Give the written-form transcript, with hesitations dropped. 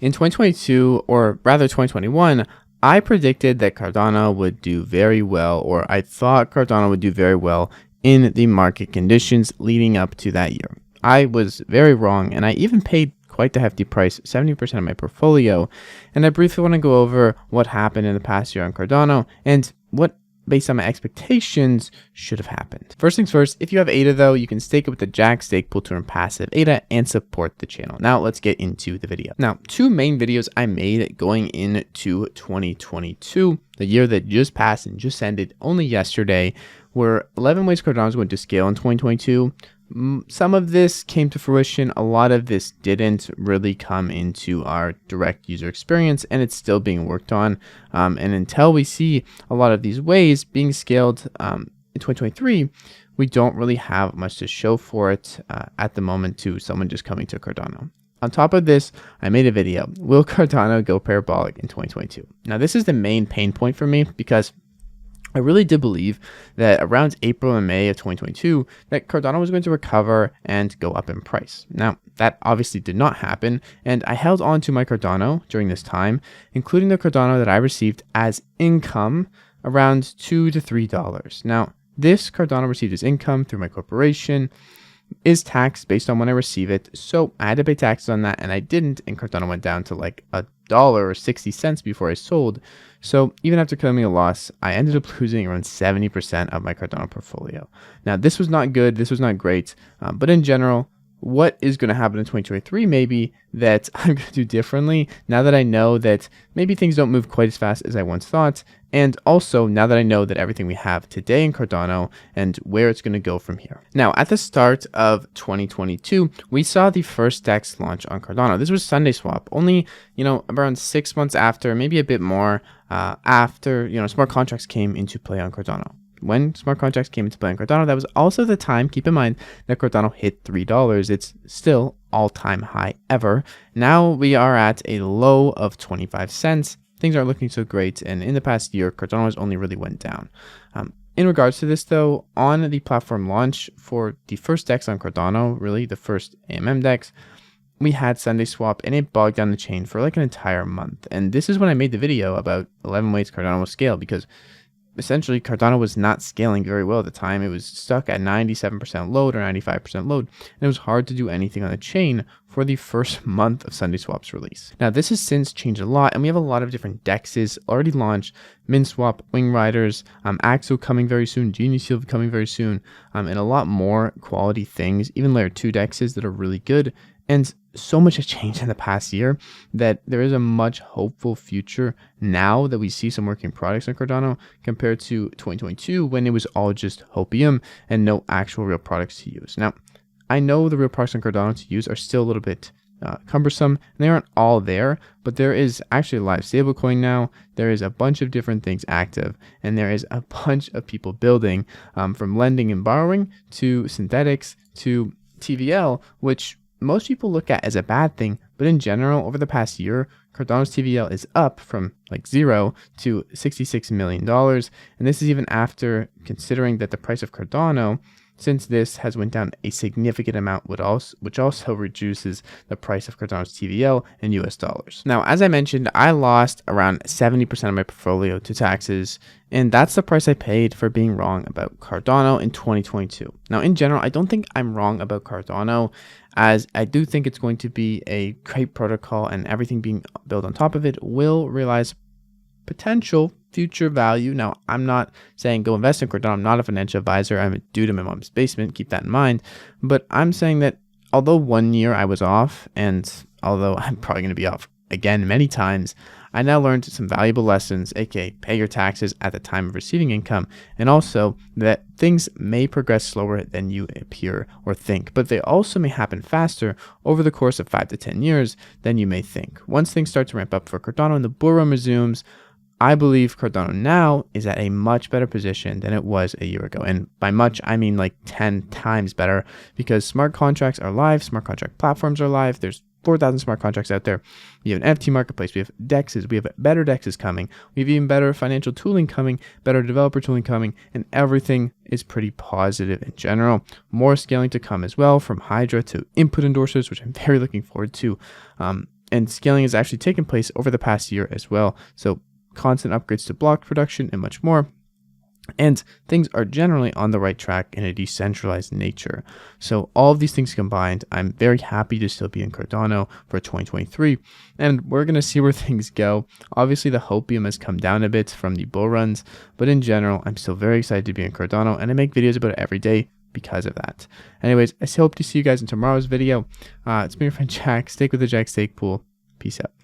In 2022, or rather 2021, I predicted that Cardano would do very well, or I thought Cardano would do very well in the market conditions leading up to that year. I was very wrong, and I even paid quite the hefty price, 70% of my portfolio. And I briefly want to go over what happened in the past year on Cardano and what, based on my expectations, should have happened. First things first, if you have ADA though, you can stake it with the Jack stake pool to earn passive ADA and support the channel. Now let's get into the video. Now, two main videos I made going into 2022, the year that just passed and just ended only yesterday, were 11 ways Cardano is going to scale in 2022. Some of this came to fruition. A lot of this didn't really come into our direct user experience, and it's still being worked on. And until we see a lot of these ways being scaled in 2023, we don't really have much to show for it at the moment to someone just coming to Cardano. On top of this, I made a video, will Cardano go parabolic in 2022? Now, this is the main pain point for me because I really did believe that around April and May of 2022 that Cardano was going to recover and go up in price. Now, that obviously did not happen, and I held on to my Cardano during this time, including the Cardano that I received as income around $2 to $3. Now, this Cardano received as income through my corporation is taxed based on when I receive it, so I had to pay taxes on that, and I didn't, and Cardano went down to like $1 or 60 cents before I sold. So even after claiming a loss, I ended up losing around 70% of my Cardano portfolio. Now, this was not good, this was not great, but in general, what is going to happen in 2023 maybe that I'm going to do differently now that I know that maybe things don't move quite as fast as I once thought, and also now that I know that everything we have today in Cardano and where it's going to go from here. Now, at the start of 2022, we saw the first DEX launch on Cardano. This was SundaeSwap, only, around 6 months after, maybe a bit more after, smart contracts came into play on Cardano. When smart contracts came into play on Cardano, that was also the time, keep in mind, that Cardano hit $3. It's still all-time high ever. Now we are at a low of 25 cents. Things aren't looking so great, and in the past year, Cardano has only really went down. In regards to this, though, on the platform launch for the first DEX on Cardano, really the first AMM DEX, we had SundaeSwap, and it bogged down the chain for like an entire month. And this is when I made the video about 11 ways Cardano will scale, because essentially Cardano was not scaling very well at the time. It was stuck at 97% load or 95% load, and it was hard to do anything on the chain for the first month of SundaeSwap's release. Now, this has since changed a lot, and we have a lot of different DEXs already launched: MinSwap, Wing Riders, Axo coming very soon, Genius Yield coming very soon, and a lot more quality things, even layer 2 DEXs that are really good. And so much has changed in the past year that there is a much hopeful future now that we see some working products on Cardano compared to 2022 when it was all just hopium and no actual real products to use. Now, I know the real products on Cardano to use are still a little bit cumbersome, and they aren't all there, but there is actually a live stablecoin now. There is a bunch of different things active, and there is a bunch of people building from lending and borrowing to synthetics to TVL, which most people look at as a bad thing, but in general, over the past year, Cardano's TVL is up from like 0 to $66 million. And this is even after considering that the price of Cardano, since this has went down a significant amount, which also reduces the price of Cardano's TVL in US dollars. Now, as I mentioned, I lost around 70% of my portfolio to taxes, and that's the price I paid for being wrong about Cardano in 2022. Now, in general, I don't think I'm wrong about Cardano, as I do think it's going to be a great protocol, and everything being built on top of it will realize potential future value. Now, I'm not saying go invest in Cardano. I'm not a financial advisor. I'm a dude in my mom's basement. Keep that in mind. But I'm saying that although 1 year I was off, and although I'm probably going to be off again many times, I now learned some valuable lessons, aka pay your taxes at the time of receiving income, and also that things may progress slower than you appear or think, but they also may happen faster over the course of 5 to 10 years than you may think. Once things start to ramp up for Cardano and the bull run resumes, I believe Cardano now is at a much better position than it was a year ago. And by much, I mean like 10 times better, because smart contracts are live, smart contract platforms are live. There's 4,000 smart contracts out there. We have an NFT marketplace. We have DEXs. We have better DEXs coming. We have even better financial tooling coming, better developer tooling coming, and everything is pretty positive in general. More scaling to come as well, from Hydra to input endorsers, which I'm very looking forward to. And scaling has actually taken place over the past year as well. So constant upgrades to block production and much more. And things are generally on the right track in a decentralized nature. So all of these things combined, I'm very happy to still be in Cardano for 2023. And we're going to see where things go. Obviously, the hopium has come down a bit from the bull runs, but in general, I'm still very excited to be in Cardano, and I make videos about it every day because of that. Anyways, I still hope to see you guys in tomorrow's video. It's been your friend Jack. Stake with the Jack Stake Pool. Peace out.